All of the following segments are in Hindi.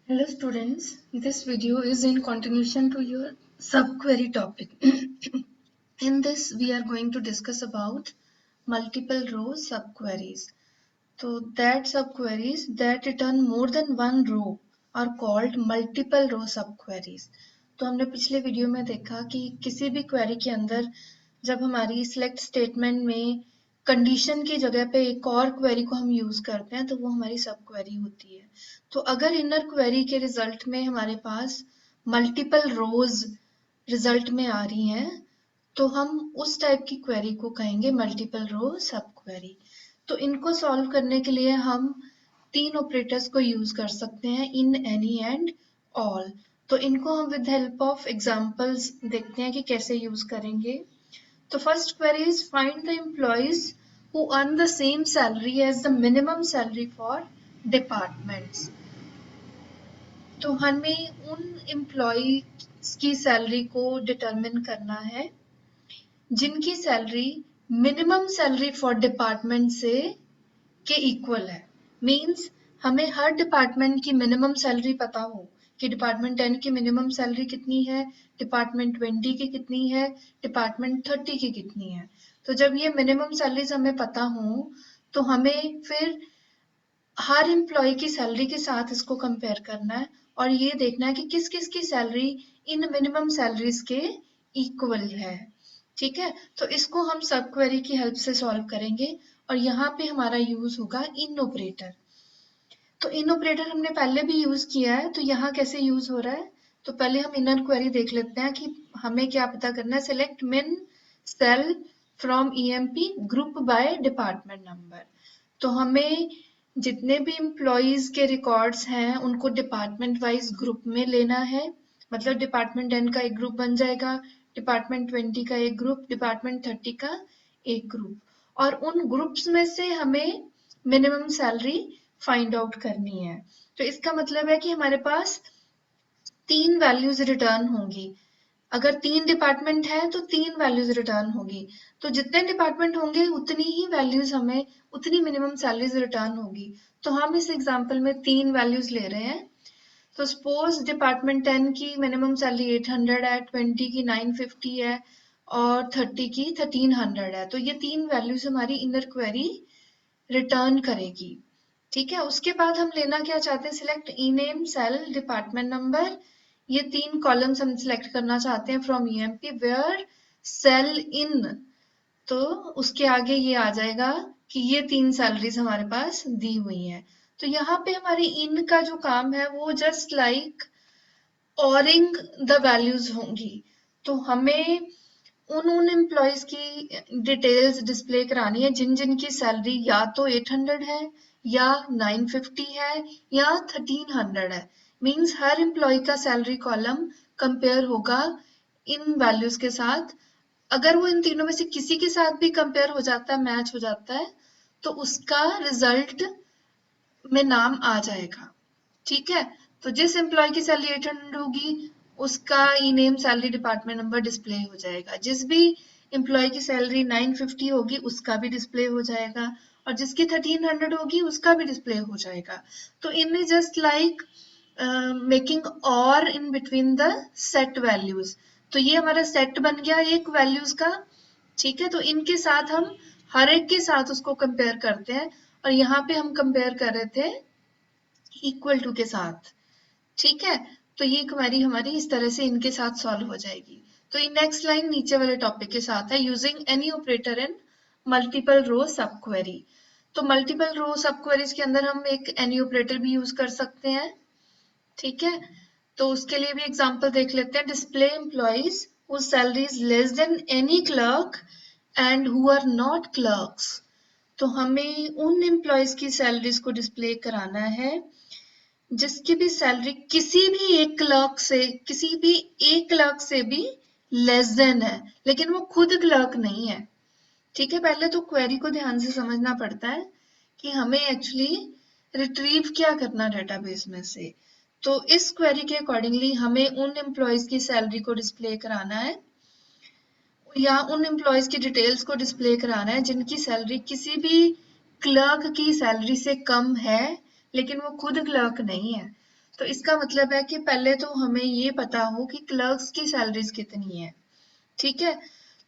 Hello students, this video is in continuation to your subquery topic. In this we are going to discuss about multiple row subqueries. So that subqueries that return more than one row are called multiple row subqueries. तो हमने पिछले वीडियो में देखा कि किसी भी क्वेरी के अंदर जब हमारी सिलेक्ट स्टेटमेंट में कंडीशन की जगह पे एक और क्वेरी को हम यूज करते हैं तो वो हमारी सब क्वेरी होती है। तो अगर इनर क्वेरी के रिजल्ट में हमारे पास मल्टीपल रोज रिजल्ट में आ रही हैं तो हम उस टाइप की क्वेरी को कहेंगे मल्टीपल रो सब क्वेरी। तो इनको सॉल्व करने के लिए हम तीन ऑपरेटर्स को यूज कर सकते हैं, इन, एनी एंड ऑल। तो इनको हम विद हेल्प ऑफ एग्जांपल्स देखते हैं कि कैसे यूज करेंगे। तो first query is find the employees who earn the same salary as the minimum salary for departments। तो हमें उन एम्प्लॉइज की सैलरी को डिटरमिन करना है जिनकी salary minimum salary for department से के इक्वल है। मींस हमें हर डिपार्टमेंट की मिनिमम सैलरी पता हो कि डिपार्टमेंट 10 की मिनिमम सैलरी कितनी है, डिपार्टमेंट 20 की कितनी है, डिपार्टमेंट 30 की कितनी है। तो जब ये मिनिमम सैलरीज हमें पता हो तो हमें फिर हर एम्प्लॉय की सैलरी के साथ इसको कंपेयर करना है और ये देखना है कि किस किस की सैलरी इन मिनिमम सैलरीज के इक्वल है। ठीक है, तो इसको हम सब क्वेरी की हेल्प से सॉल्व करेंगे और यहाँ पे हमारा यूज होगा इन ऑपरेटर। तो इन ऑपरेटर हमने पहले भी यूज किया है, तो यहाँ कैसे यूज हो रहा है। तो पहले हम इनर क्वेरी देख लेते हैं कि हमें क्या पता करना है। Select min sal from EMP group by department number. तो हमें जितने भी एम्प्लॉयज के रिकॉर्ड्स हैं उनको डिपार्टमेंट वाइज ग्रुप में लेना है। मतलब डिपार्टमेंट 10 का एक ग्रुप बन जाएगा, डिपार्टमेंट 20 का एक ग्रुप, डिपार्टमेंट 30 का एक ग्रुप, और उन ग्रुप्स में से हमें मिनिमम सैलरी फाइंड आउट करनी है। तो इसका मतलब है कि हमारे पास तीन वैल्यूज रिटर्न होंगी। अगर तीन डिपार्टमेंट है तो तीन वैल्यूज रिटर्न होगी। तो जितने डिपार्टमेंट होंगे उतनी ही वैल्यूज हमें उतनी मिनिमम सैलरीज रिटर्न होगी। तो हम इस एग्जांपल में तीन वैल्यूज ले रहे हैं। तो सपोज डिपार्टमेंट 10 की मिनिमम सैलरी 800 है, 20 की 950 है और 30 की 1300 है। तो ये तीन वैल्यूज हमारी इनर क्वेरी रिटर्न करेगी। ठीक है, उसके बाद हम लेना क्या चाहते हैं। सिलेक्ट ई नेम सेल डिपार्टमेंट नंबर। ये तीन कॉलम्स हम सिलेक्ट करना चाहते हैं फ्रॉम ईएमपी वेयर सेल इन। तो उसके आगे ये आ जाएगा कि ये तीन सैलरीज हमारे पास दी हुई हैं। तो यहाँ पे हमारी इन का जो काम है वो just like ORing the values होंगी। तो हमें उन एम्प्लॉयज की डिटेल्स डिस्प्ले करानी है जिन जिन की सैलरी या तो 800 है या 950 है या 1300 है। मींस हर एम्प्लॉय का सैलरी कॉलम कंपेयर होगा इन वैल्यूज के साथ। अगर वो इन तीनों में से किसी के साथ भी कंपेयर हो जाता है, मैच हो जाता है, तो उसका रिजल्ट में नाम आ जाएगा। ठीक है, तो जिस एम्प्लॉय की सैलरी 800 होगी उसका E name salary department number display हो जाएगा। जिस भी एम्प्लॉय की सैलरी 950 होगी उसका भी डिस्प्ले हो जाएगा और जिसकी 1300 होगी उसका भी डिस्प्ले हो जाएगा। तो इन जस्ट लाइक मेकिंग और in between the set values. तो ये हमारा सेट बन गया एक वैल्यूज का। ठीक है, तो इनके साथ हम हर एक के साथ उसको कंपेयर करते हैं और यहाँ पे हम कंपेयर कर रहे थे इक्वल टू के साथ। ठीक है, तो ये क्वेरी हमारी इस तरह से इनके साथ सॉल्व हो जाएगी। तो ये नेक्स्ट लाइन नीचे वाले टॉपिक के साथ है, using any operator in multiple row sub query. तो मल्टीपल रो सब क्वेरीज के अंदर हम एक एनी ऑपरेटर भी यूज कर सकते हैं। ठीक है, तो उसके लिए भी एग्जांपल देख लेते हैं। Display employees whose salary is less than any clerk and who are not clerks। तो हमें उन एम्प्लॉयज की सैलरीज को डिस्प्ले कराना है जिसकी भी सैलरी किसी भी एक क्लर्क से भी लेस देन है, लेकिन वो खुद क्लर्क नहीं है। ठीक है, पहले तो क्वेरी को ध्यान से समझना पड़ता है कि हमें एक्चुअली रिट्रीव क्या करना डेटाबेस में से। तो इस क्वेरी के अकॉर्डिंगली हमें उन एम्प्लॉयज की सैलरी को डिस्प्ले कराना है या उन एम्प्लॉयज की डिटेल्स को डिस्प्ले कराना है जिनकी सैलरी किसी भी क्लर्क की सैलरी से कम है लेकिन वो खुद क्लर्क नहीं है। तो इसका मतलब है कि पहले तो हमें ये पता हो कि क्लर्क्स की सैलरीज कितनी है। ठीक है,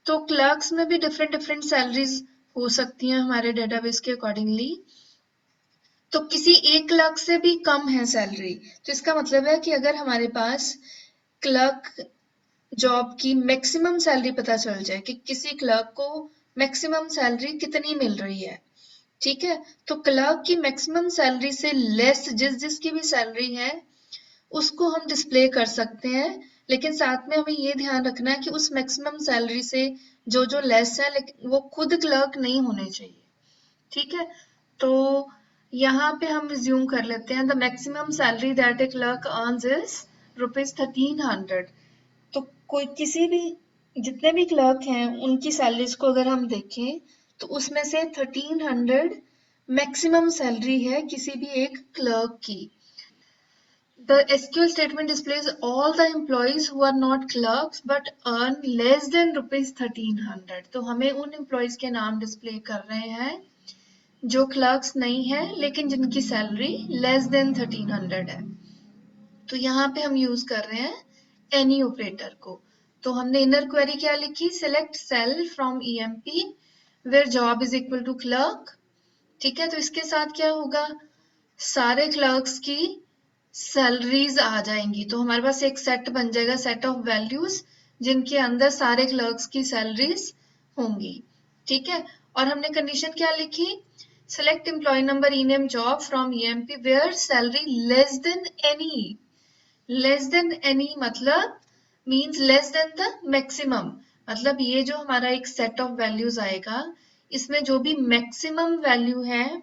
तो क्लर्क्स में भी डिफरेंट डिफरेंट सैलरीज हो सकती हैं हमारे डेटाबेस के अकॉर्डिंगली। तो किसी एक क्लर्क से भी कम है सैलरी, तो इसका मतलब है कि अगर हमारे पास क्लर्क जॉब की मैक्सिमम सैलरी पता चल जाए कि किसी क्लर्क को मैक्सिमम सैलरी कितनी मिल रही है, ठीक है, तो क्लर्क की मैक्सिमम सैलरी से लेस जिसकी भी सैलरी है उसको हम डिस्प्ले कर सकते हैं, लेकिन साथ में हमें ये ध्यान रखना है कि उस मैक्सिमम सैलरी से जो जो लेस है लेकिन वो खुद क्लर्क नहीं होने चाहिए। ठीक है, तो यहाँ पे हम रिज्यूम कर लेते हैं the maximum salary that A clerk earns is ₹1300। तो कोई किसी भी जितने भी क्लर्क हैं उनकी सैलरीज को अगर हम देखें तो उसमें से 1300 मैक्सिमम सैलरी है किसी भी एक क्लर्क की। The SQL statement displays all the employees who are not clerks but earn less than ₹1300। तो हमें उन employees के नाम डिस्प्ले कर रहे हैं जो क्लर्क्स नहीं है लेकिन जिनकी सैलरी लेस देन 1300 है। तो यहाँ पे हम यूज कर रहे हैं एनी ऑपरेटर को। तो हमने इनर क्वेरी क्या लिखी, select sal from EMP where job is equal to clerk. ठीक है, तो इसके साथ क्या होगा, सारे क्लर्क्स की सैलरीज आ जाएंगी। तो हमारे पास एक सेट बन जाएगा, सेट ऑफ वैल्यूज जिनके अंदर सारे क्लर्क्स की सैलरीज होंगी। ठीक है, और हमने कंडीशन क्या लिखी, select employ number E name job from EMP where salary less than any. Less than any मतलब means less than the maximum, मतलब ये जो हमारा एक सेट ऑफ वैल्यूज आएगा इसमें जो भी मैक्सिमम वैल्यू है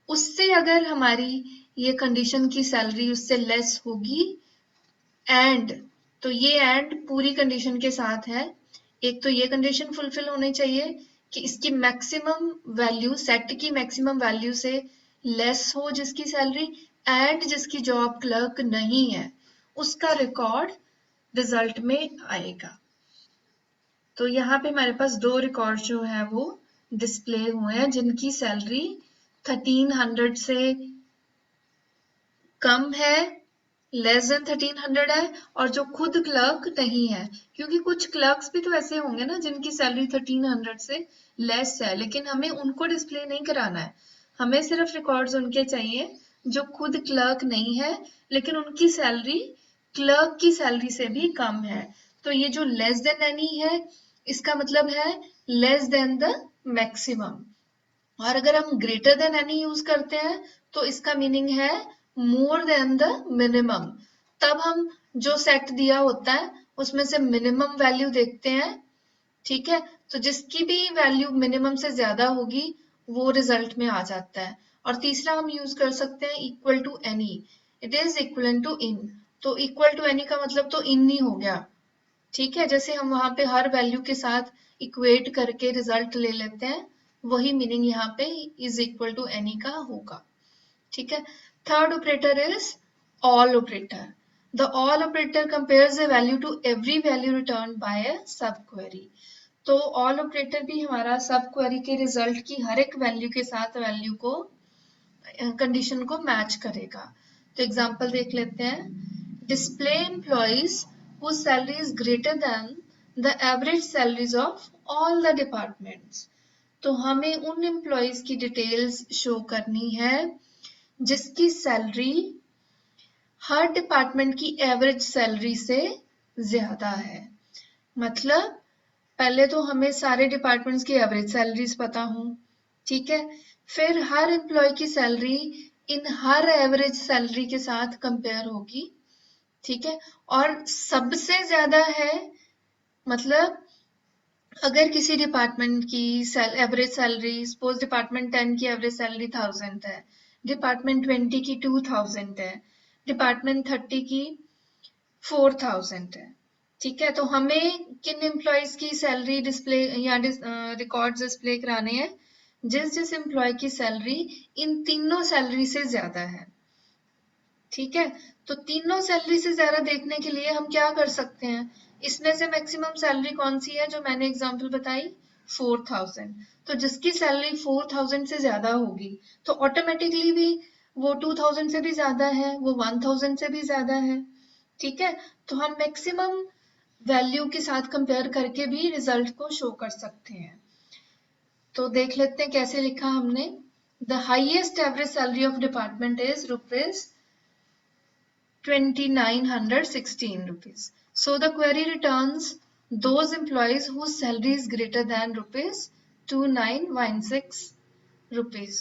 उससे अगर हमारी ये कंडीशन की सैलरी उससे लेस होगी एंड, तो ये एंड पूरी कंडीशन के साथ है। एक तो ये कंडीशन फुलफिल होनी चाहिए कि इसकी मैक्सिमम वैल्यू सेट की मैक्सिमम वैल्यू से लेस हो जिसकी सैलरी, एंड जिसकी जॉब क्लर्क नहीं है उसका रिकॉर्ड रिजल्ट में आएगा। तो यहाँ पे हमारे पास दो रिकॉर्ड जो है वो डिस्प्ले हुए हैं जिनकी सैलरी 1300 से कम है, लेस देन 1300 है, और जो खुद क्लर्क नहीं है, क्योंकि कुछ क्लर्क्स भी तो ऐसे होंगे ना जिनकी सैलरी 1300 से लेस है, लेकिन हमें उनको डिस्प्ले नहीं कराना है, हमें सिर्फ रिकॉर्ड्स उनके चाहिए जो खुद क्लर्क नहीं है लेकिन उनकी सैलरी क्लर्क की सैलरी से भी कम है। तो ये जो लेस देन एनी है इसका मतलब है लेस देन द मैक्सिमम, और अगर हम ग्रेटर देन एनी यूज करते हैं तो इसका मीनिंग है मोर देन द मिनिमम। तब हम जो सेट दिया होता है उसमें से मिनिमम वैल्यू देखते हैं। ठीक है, तो जिसकी भी वैल्यू मिनिमम से ज्यादा होगी वो रिजल्ट में आ जाता है। और तीसरा हम यूज कर सकते हैं equal to any, it is equal to in. तो इक्वल टू एनी का मतलब तो इन ही हो गया। ठीक है, जैसे हम वहां पे हर वैल्यू के साथ इक्वेट करके रिजल्ट ले लेते हैं, वही मीनिंग यहाँ पे इज इक्वल टू एनी का होगा। ठीक है, third operator is all operator. The all operator compares the value to every value return by a sub query. तो ऑल ऑपरेटर भी हमारा सब क्वेरी के रिजल्ट की हर एक वैल्यू के साथ वैल्यू को कंडीशन को मैच करेगा। तो एग्जांपल देख लेते हैं, display employees whose salary is greater than the average salaries of all the departments। तो हमें उन एम्प्लॉइज की डिटेल्स शो करनी है जिसकी सैलरी हर डिपार्टमेंट की एवरेज सैलरी से ज्यादा है। मतलब पहले तो हमें सारे डिपार्टमेंट्स की एवरेज सैलरीज पता हो, ठीक है, फिर हर एम्प्लॉय की salary in her average salary के साथ कंपेयर होगी। ठीक है, और सबसे ज्यादा है मतलब अगर किसी डिपार्टमेंट की एवरेज सैलरी, सपोज डिपार्टमेंट 10 की एवरेज सैलरी 1000 है, डिपार्टमेंट 20 की 2000 है, डिपार्टमेंट 30 की 4000 है। ठीक है, तो हमें किन एम्प्लॉयज की सैलरी डिस्प्ले या रिकॉर्ड्स डिस्प्ले कराने हैं, जिस जिस एम्प्लॉय की सैलरी इन तीनों सैलरी से ज्यादा है। ठीक है, तो तीनों सैलरी से ज्यादा देखने के लिए हम क्या कर सकते हैं, इसमें से मैक्सिमम सैलरी कौन सी है जो मैंने एग्जांपल बताई, 4000। तो जिसकी सैलरी 4000 से ज्यादा होगी तो ऑटोमेटिकली भी वो 2000 से भी ज्यादा है, वो 1000 से भी ज्यादा है। ठीक है, तो हम मैक्सिमम वैल्यू के साथ कंपेयर करके भी रिजल्ट को शो कर सकते हैं। तो देख लेते हैं कैसे लिखा हमने। The highest average salary of department is rupees 2916 rupees. So the query returns those employees whose salary is greater than rupees 2916 rupees.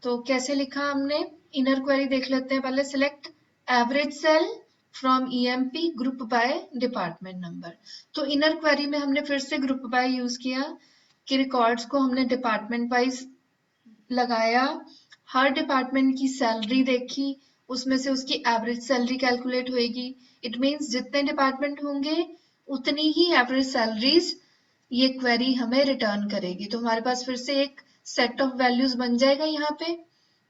तो कैसे लिखा हमने, इनर क्वेरी देख लेते हैं पहले। Select average sal from EMP group by department number. तो इनर क्वेरी में हमने फिर से ग्रुप बाय यूज किया कि रिकॉर्ड्स को हमने डिपार्टमेंट वाइज लगाया, हर डिपार्टमेंट की सैलरी देखी, उसमें से उसकी एवरेज सैलरी कैलकुलेट होएगी। इट मींस जितने डिपार्टमेंट होंगे उतनी ही एवरेज सैलरीज ये क्वेरी हमें रिटर्न करेगी। तो हमारे पास फिर से एक सेट ऑफ वैल्यूज बन जाएगा यहाँ पे।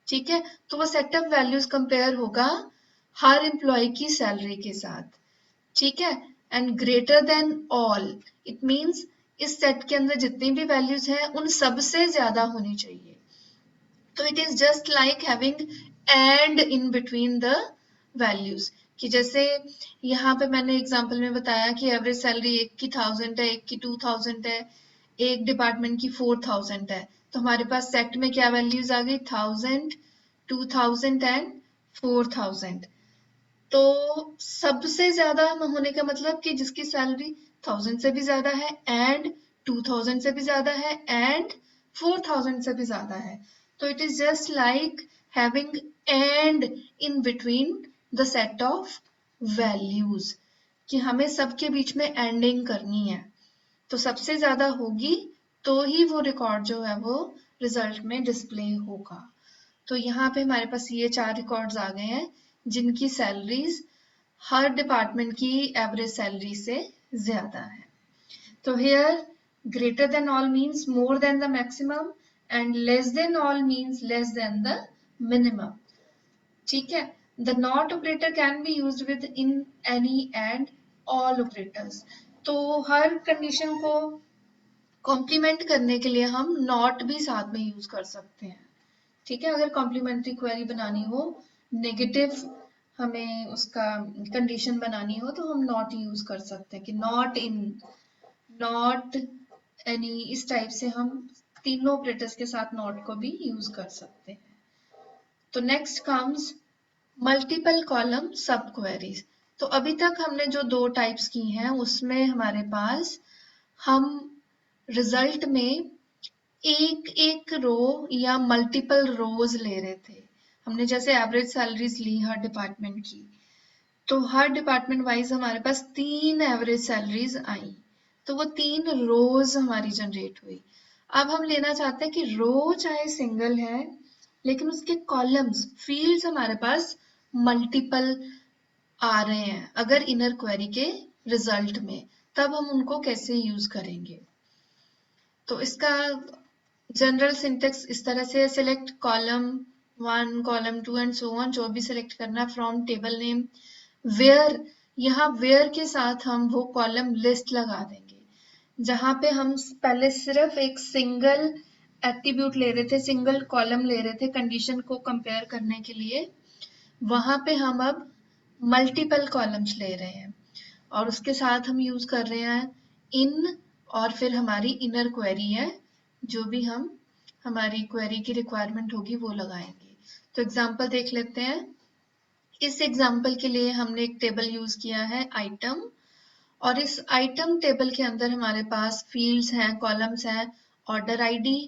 ठीक है, तो वो सेट ऑफ वैल्यूज कंपेयर होगा हर एम्प्लॉय की सैलरी के साथ। ठीक है, and greater than all, it means इस सेट के अंदर जितनी भी वैल्यूज हैं उन सबसे ज्यादा होनी चाहिए। तो it is just like having and in between the values, कि जैसे यहाँ पे मैंने एग्जांपल में बताया कि एवरेज सैलरी एक की 1000 है, एक की 2000 है, एक डिपार्टमेंट की 4000 है। तो हमारे पास सेट में क्या वैल्यूज आ गई, 1000, 2000 एंड 4000। तो सबसे ज्यादा होने का मतलब कि जिसकी सैलरी 1000 से भी ज्यादा है एंड 2000 से भी ज्यादा है एंड 4000 से भी ज्यादा है। तो it is just like having and in between the set of values, कि हमें सबके बीच में एंडिंग करनी है। तो सबसे ज्यादा होगी तो ही वो रिकॉर्ड जो है वो रिजल्ट में डिस्प्ले होगा। तो यहाँ पे हमारे पास ये 4 रिकॉर्ड्स आ गए हैं जिनकी सैलरीज हर डिपार्टमेंट की एवरेज सैलरी से ज्यादा है। तो here greater than all means more than the maximum and less than all means less than the minimum. ठीक है, the not operator can be used with in any and all operators. तो हर कंडीशन को कॉम्प्लीमेंट करने के लिए हम नॉट भी साथ में यूज कर सकते हैं। ठीक है, अगर कॉम्प्लीमेंट्री क्वेरी बनानी हो, नेगेटिव हमें उसका कंडीशन बनानी हो, तो हम नॉट यूज कर सकते हैं कि नॉट इन, नॉट एनी, इस टाइप से हम तीनों ऑपरेटर्स के साथ नॉट को भी यूज कर सकते हैं। तो नेक्स्ट कम्स मल्टीपल कॉलम सब क्वेरीज। तो अभी तक हमने जो 2 टाइप्स की हैं उसमें हमारे पास हम रिजल्ट में एक एक रो या मल्टीपल रोज ले रहे थे। हमने जैसे एवरेज सैलरीज ली हर डिपार्टमेंट की, तो हर डिपार्टमेंट वाइज हमारे पास 3 एवरेज सैलरीज आई, तो वो 3 रोज हमारी जनरेट हुई। अब हम लेना चाहते हैं कि रो चाहे सिंगल है लेकिन उसके कॉलम्स, फील्ड्स हमारे पास मल्टीपल आ रहे हैं अगर इनर क्वेरी के रिजल्ट में, तब हम उनको कैसे यूज करेंगे। तो इसका जनरल सिंटेक्स इस तरह से, select column 1, column 2 and so on, जो भी सिलेक्ट करना फ्रॉम टेबल नेम। वेयर, यहाँ वेयर के साथ हम वो कॉलम लिस्ट लगा देंगे जहां पे हम पहले सिर्फ एक सिंगल एट्रीब्यूट ले रहे थे, सिंगल कॉलम ले रहे थे कंडीशन को कंपेयर करने के लिए, वहां पे हम अब मल्टीपल कॉलम्स ले रहे हैं और उसके साथ हम यूज कर रहे हैं इन, और फिर हमारी इनर क्वेरी है, जो भी हम हमारी क्वेरी की रिक्वायरमेंट होगी वो लगाएंगे। तो एग्जांपल देख लेते हैं। इस एग्जांपल के लिए हमने एक टेबल यूज किया है आइटम, और इस आइटम टेबल के अंदर हमारे पास फील्ड्स हैं, कॉलम्स हैं, order ID,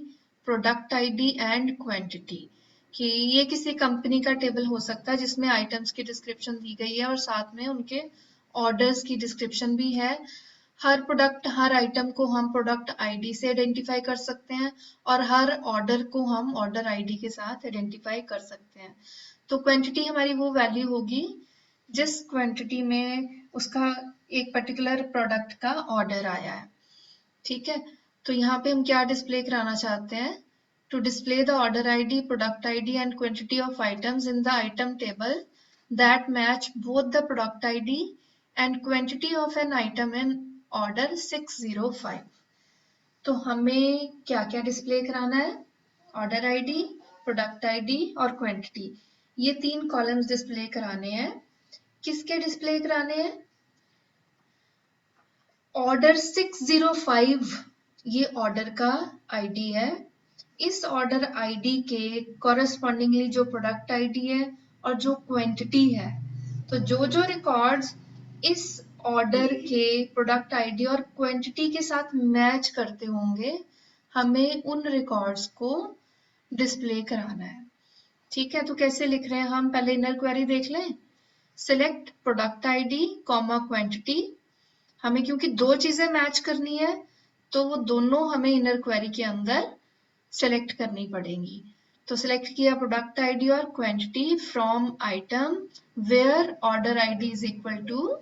product ID and quantity. कि ये किसी कंपनी का टेबल हो सकता है जिसमें आइटम्स की डिस्क्रिप्शन दी गई है और साथ में उनके ऑर्डर्स की डिस्क्रिप्शन भी है। हर प्रोडक्ट, हर आइटम को हम प्रोडक्ट आईडी से आइडेंटिफाई कर सकते हैं और हर ऑर्डर को हम ऑर्डर आईडी के साथ आइडेंटिफाई कर सकते हैं। तो क्वांटिटी हमारी वो वैल्यू होगी जिस क्वांटिटी में उसका एक पर्टिकुलर प्रोडक्ट का ऑर्डर आया है। ठीक है, तो यहाँ पे हम क्या डिस्प्ले कराना चाहते हैं, to display the order ID, product ID and quantity of items in the item table that match both the product ID and quantity of an item in order 605। तो हमें क्या क्या डिस्प्ले कराना है, ऑर्डर आईडी, प्रोडक्ट आईडी और क्वांटिटी। ये 3 कॉलम्स डिस्प्ले कराने हैं। किसके डिस्प्ले कराने हैं? ऑर्डर 605 ये ऑर्डर का आईडी है। इस ऑर्डर आईडी के कॉरेस्पॉन्डिंगली जो प्रोडक्ट आईडी है और जो क्वांटिटी है, तो जो जो रिकॉर्ड्स इस ऑर्डर के प्रोडक्ट आईडी और क्वांटिटी के साथ मैच करते होंगे, हमें उन रिकॉर्ड्स को डिस्प्ले कराना है। ठीक है, तो कैसे लिख रहे हैं हम? पहले इनर क्वेरी देख लें। Select product ID comma quantity. हमें क्योंकि दो चीजें मैच करनी है, तो वो दोनों हमें इनर क्वेरी के अंदर सेलेक्ट करनी पड़ेंगी। तो सिलेक्ट किया प्रोडक्ट आईडी और quantity from item where order ID is equal to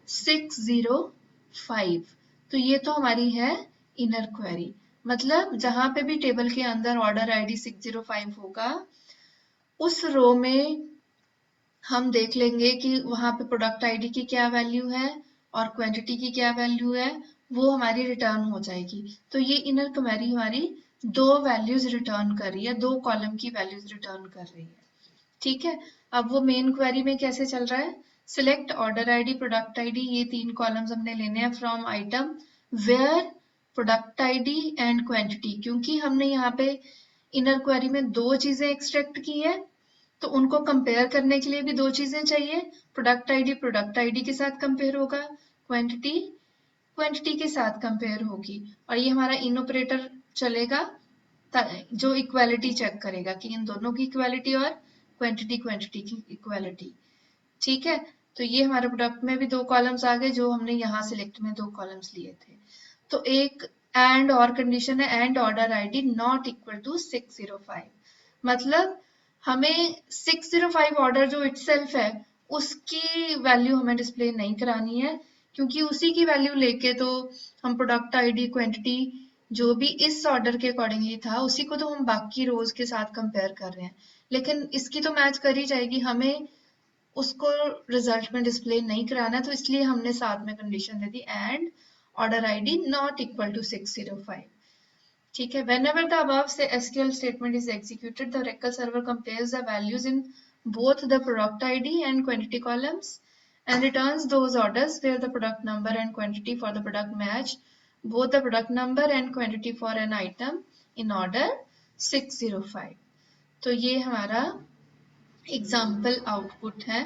605। तो ये तो हमारी है इनर क्वेरी। मतलब जहां पे भी टेबल के अंदर ऑर्डर आईडी 605 होगा, उस रो में हम देख लेंगे कि वहां पे प्रोडक्ट आईडी की क्या वैल्यू है और क्वांटिटी की क्या वैल्यू है, वो हमारी रिटर्न हो जाएगी। तो ये इनर क्वेरी हमारी दो वैल्यूज रिटर्न कर रही है, दो कॉलम की वैल्यूज रिटर्न कर रही है। ठीक है, अब वो मेन क्वेरी में कैसे चल रहा है? Select order ID product ID, ये 3 कॉलम्स हमने लेने हैं from item where product ID and quantity. क्योंकि हमने यहाँ पे इनर क्वेरी में दो चीजें एक्सट्रैक्ट की है, तो उनको कंपेयर करने के लिए भी दो चीजें चाहिए। प्रोडक्ट आईडी के साथ कंपेयर होगा, क्वांटिटी क्वांटिटी के साथ कंपेयर होगी, और ये हमारा इन ऑपरेटर चलेगा जो इक्वालिटी चेक करेगा कि इन दोनों की इक्वालिटी और क्वांटिटी की इक्वालिटी। ठीक है, तो ये हमारे प्रोडक्ट में भी दो कॉलम्स आ गए जो हमने यहाँ सिलेक्ट में दो कॉलम्स लिए थे। तो एक एंड और कंडीशन है, and order ID not equal to 605। मतलब हमें 605 ऑर्डर जो इटसेल्फ है उसकी वैल्यू हमें डिस्प्ले नहीं करानी है, क्योंकि उसी की वैल्यू लेके तो हम प्रोडक्ट आईडी क्वांटिटी जो भी इस ऑर्डर के अकॉर्डिंगली था उसी को तो हम बाकी रोज के साथ कंपेयर कर रहे हैं। लेकिन इसकी तो मैच कर ही जाएगी, हमें उसको रिजल्ट में डिस्प्ले नहीं कराना, तो इसलिए हमने साथ में कंडीशन दे दी and order ID not equal to 605। ठीक है, whenever the above SQL statement is executed, the Oracle server compares the values in both the product ID and quantity columns and returns those orders where the product number and quantity for the product match both the product number and quantity for an item in order 605। तो ये हमारा एग्जाम्पल आउटपुट है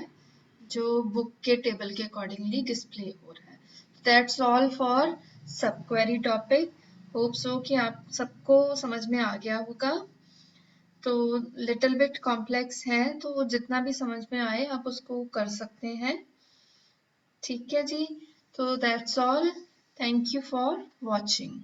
जो बुक के टेबल के अकॉर्डिंगली डिस्प्ले हो रहा है। दैट्स ऑल फॉर सब क्वेरी टॉपिक। होप सो कि आप सबको समझ में आ गया होगा। तो लिटिल बिट कॉम्प्लेक्स है, तो जितना भी समझ में आए आप उसको कर सकते हैं। ठीक है जी, तो that's all. Thank you for watching.